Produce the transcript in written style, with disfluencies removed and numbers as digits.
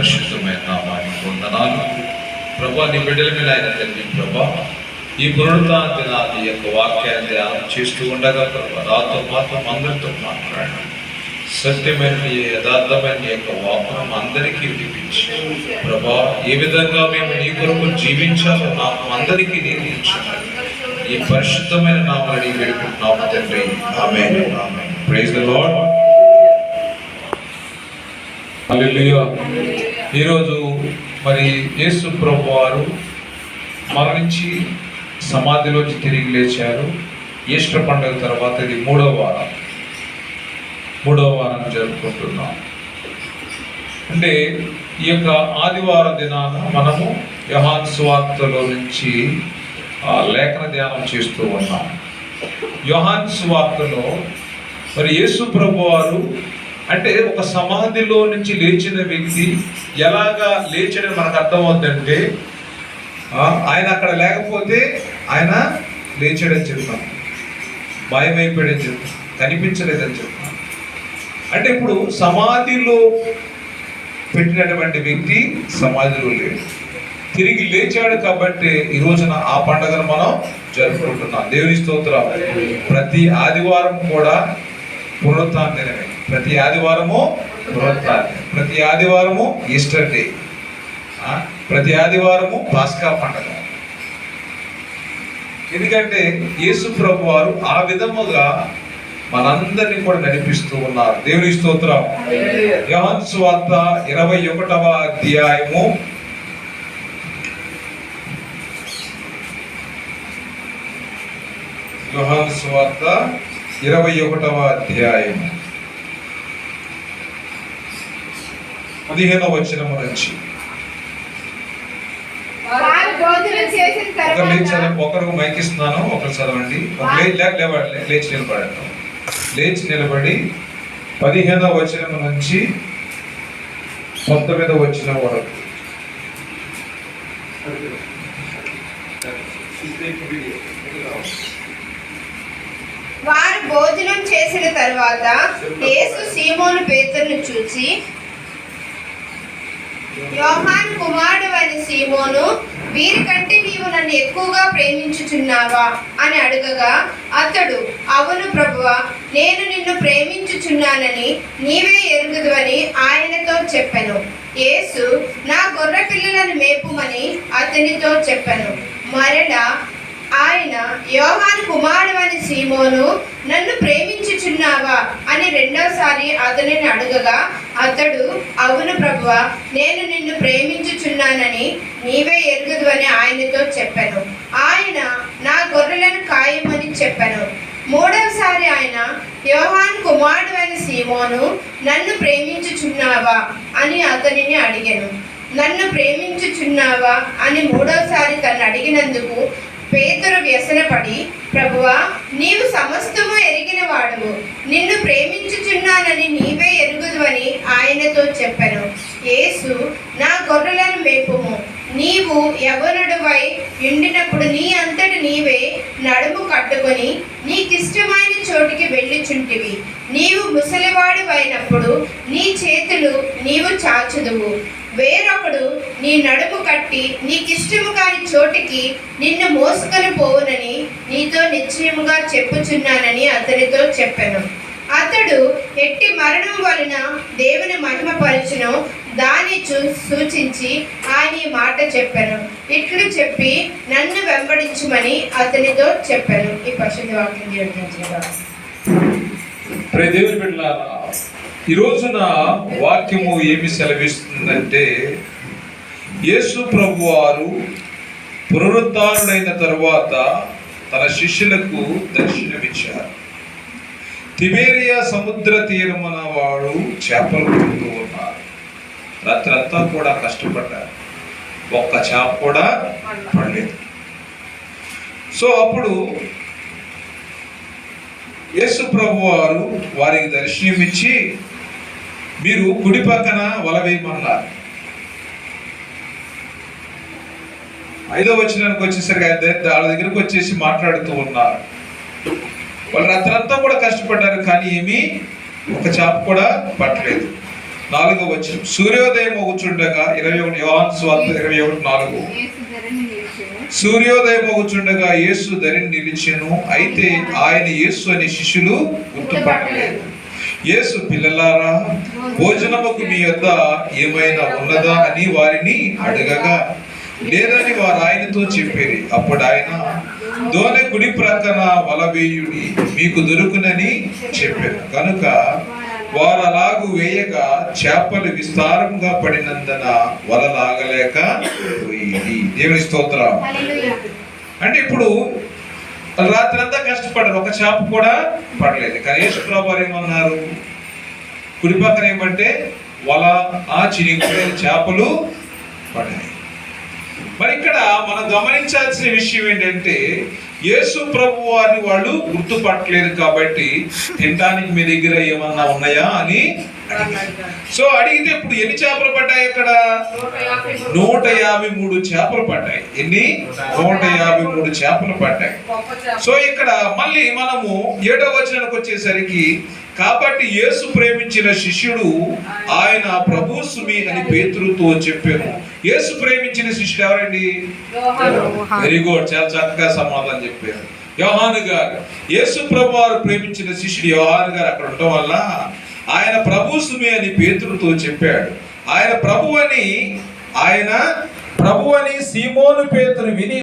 పరిశుద్ధమైన నామానికి వందనాలు ప్రభా. నీ బిడ్డల మీద ఆయన తండ్రి ప్రభా, ఈ పునరుత్థాన దినాన్ని యొక్క వాక్యాన్ని ధ్యానం చేస్తూ ఉండగా ప్రభా, నాతో మాత్రం అందరితో మాట్లాడండి. సత్యమైన యథార్థమైన యొక్క వాక్యం అందరికీ వినిపించి ప్రభా, ఏ విధంగా మేము నీ కొరకు జీవించాలో నాకు అందరికీ నేర్పించండి. ఈ పరిశుద్ధమైన నామాన్ని వేడుకుంటున్నాము తండ్రి. Amen. Amen. Praise the lord. Hallelujah. ఈరోజు మరి యేసు ప్రభు వారు మరణించి సమాధిలోంచి తిరిగి లేచారు. ఈస్టర్ పండుగ తర్వాత ఇది మూడవ వారం జరుపుకుంటున్నాం. అంటే ఈ యొక్క ఆదివారం దినాన మనము యోహాను సువార్తలో నుంచి లేఖన ధ్యానం చేస్తూ ఉన్నాం. యోహాను సువార్తలో మరి యేసు ప్రభు వారు అంటే ఒక సమాధిలో నుంచి లేచిన వ్యక్తి ఎలాగా లేచడని మనకు అర్థమవుతుందంటే, ఆయన అక్కడ లేకపోతే ఆయన లేచాడని చెప్తాం, భయమైపోయాడని చెప్తాం, కనిపించలేదని చెప్తాం. అంటే ఇప్పుడు సమాధిలో పెట్టినటువంటి వ్యక్తి సమాధిలో లేడు, తిరిగి లేచాడు. కాబట్టి ఈ రోజున ఆ పండుగను మనం జరుపుకుంటున్నాం. దేవుని స్తోత్రం. ప్రతి ఆదివారం కూడా పునరుత్థాన దినమే. ప్రతి ఆదివారము పునరుత్థాన, ప్రతి ఆదివారము ఈస్టర్ డే, ప్రతి ఆదివారము పాస్కా పండుగ. ఎందుకంటే యేసు ప్రభు వారు ఆ విధముగా మనందరినీ కూడా నడిపిస్తూ ఉన్నారు. దేవుని స్తోత్రం. యోహాను సువార్త 21వ అధ్యాయము 15వ వచనము నుంచి ఒకరు మైకిస్తున్నాను, ఒకరు చదవండి. లేచి నిలబడండి. లేచి నిలబడి 15వ వచనము నుంచి 19వ వచనం వరకు. వారు భోజనం చేసిన తరువాత యేసు సీమోను పేతురును చూసి, యోహాను కుమారుడు అయిన సీమోను, వీరికంటే నీవు నన్ను ఎక్కువగా ప్రేమించుచున్నావా అని అడగగా, అతడు, అవును ప్రభువా, నేను నిన్ను ప్రేమించుచున్నానని నీవే ఎరుగుదువని ఆయనతో చెప్పెను. యేసు, నా గొర్రె పిల్లలను మేపుమని అతనితో చెప్పెను. మరలా ఆయన, యోహాను కుమారుడు అని సీమోను, నన్ను ప్రేమించుచున్నావా అని రెండోసారి అతనిని అడగగా, అతడు, అవును ప్రభువా, నేను నిన్ను ప్రేమించుచున్నానని నీవే ఎరుగుదువని ఆయనతో చెప్పాను. ఆయన, నా గొర్రెలను కాయమని చెప్పాను. మూడవసారి ఆయన, యోహాను కుమారుడు అని సీమోను, నన్ను ప్రేమించుచున్నావా అని అతనిని అడిగాను. నన్ను ప్రేమించుచున్నావా అని మూడవసారి తను అడిగినందుకు పేతురు వ్యసనపడి, ప్రభువా, నీవు సమస్తము ఎరిగిన వాడువు, నిన్ను ప్రేమించుచున్నానని నీవే ఎరుగుదువని ఆయనతో చెప్పాను. యేసు, నా గొర్రెలను మేపుము. నీవు యవ్వనుడివై ఉండినప్పుడు నీ అంతటి నీవే నడుము కట్టుకొని నీకిష్టమైన చోటికి వెళ్ళుచుంటివి. నీవు ముసలివాడివైనప్పుడు నీ చేతులు నీవు చాచుదువు. వేరొకడు నీ నడుము కట్టి నీకిష్టము కాని చోటికి నిన్ను మోసుకొని పోవునని నీతో నిశ్చయముగా చెప్పుచున్నానని అతనితో చెప్పాను. అతడు ఎట్టి మరణం వలన దేవుని మహిమపరచును దాన్ని సూచించి ఆయన ఈ మాట చెప్పాను. ఇట్లు చెప్పి నన్ను వెంబడించుమని అతనితో చెప్పాను. ఈ పరిశుద్ధ వాక్యం జీవించగా దేవుని బిడ్డలారా, ఈ రోజున వాక్యము ఏమి సెలవిస్తుందంటే, యేసు ప్రభు వారు పునరుత్థానుడైన తరువాత తన శిష్యులకు దర్శనమిచ్చారు. తిబేరియా సముద్ర తీరమున వాడు చేపలు పడుతూ ఉన్నారు. రాత్రంతా కూడా కష్టపడ్డారు, ఒక్క చేప కూడా పడలేదు. సో అప్పుడు యేసు ప్రభు వారు వారికి దర్శనమిచ్చి, మీరు కుడి పక్కన వల వేయమన్నారు. 5వ వచనానికి వచ్చేసరికి వాళ్ళ దగ్గరకు వచ్చేసి మాట్లాడుతూ ఉన్నారు. వాళ్ళు రాత్రంతా కూడా కష్టపడ్డారు, కానీ ఏమీ ఒక చేప కూడా పట్టలేదు. 4వ వచనం, సూర్యోదయం అవుచుండగా 21 యోహాను సువార్త 21:4, సూర్యోదయం అవుచుండగా యేసు ధరిని నిలిచెను, అయితే ఆయన యేసు అని శిష్యులు గుర్తుపట్టలేదు. యేసు, పిల్లలారా, భోజనముకు మీ యొద్ద ఏమైనా ఉన్నదా అని వారిని అడగగా లేదని వారు ఆయనతో చెప్పేది. అప్పుడు ఆయన, దోనె కుడి ప్రక్కన వల వేయుడి, మీకు దొరుకునని చెప్పారు. కనుక వారు అలాగు వేయగా చేపలు విస్తారంగా పడినందున వల లాగలేక పోయింది. దేవుని స్తోత్రం. అంటే ఇప్పుడు రాత్రి అంతా కష్టపడ్డారు, ఒక చేప కూడా పడలేదు. కానీ యేసు ప్రభువు వారు ఏమన్నారు? కుడి పక్కన ఏమంటే వల చినిగిపోయిన చేపలు పడ్డాయి. మరి ఇక్కడ మనం గమనించాల్సిన విషయం ఏంటంటే, యేసు ప్రభు వారిని వాళ్ళు గుర్తుపట్టలేదు కాబట్టి తినడానికి మీ దగ్గర ఏమన్నా ఉన్నాయా అని అడిగారు. సో అడిగితే ఇప్పుడు ఎన్ని చేపలు పడ్డాయి? అక్కడ 153 చేపలు పడ్డాయి. ఎన్ని? 153 చేపలు పడ్డాయి. సో ఇక్కడ మళ్ళీ మనము 7వ వచనానికి వచ్చేసరికి, కాబట్టి యేసు ప్రేమించిన శిష్యుడు ఆయన ప్రభు సుమి అని పేతురుతో చెప్పాను. యేసు ప్రేమించిన శిష్యుడు ఎవరండి? వెరీ గుడ్, చాలా చక్కగా సమాధానం చెప్పారు. యోహాను గారు. యేసు ప్రభు వారు ప్రేమించిన శిష్యుడు యోహాను గారు అక్కడ ఉండటం వల్ల ఆయన ప్రభు సుమి అని పేతురుతో చెప్పాడు. ఆయన ప్రభు అని సీమోను పేతురు విని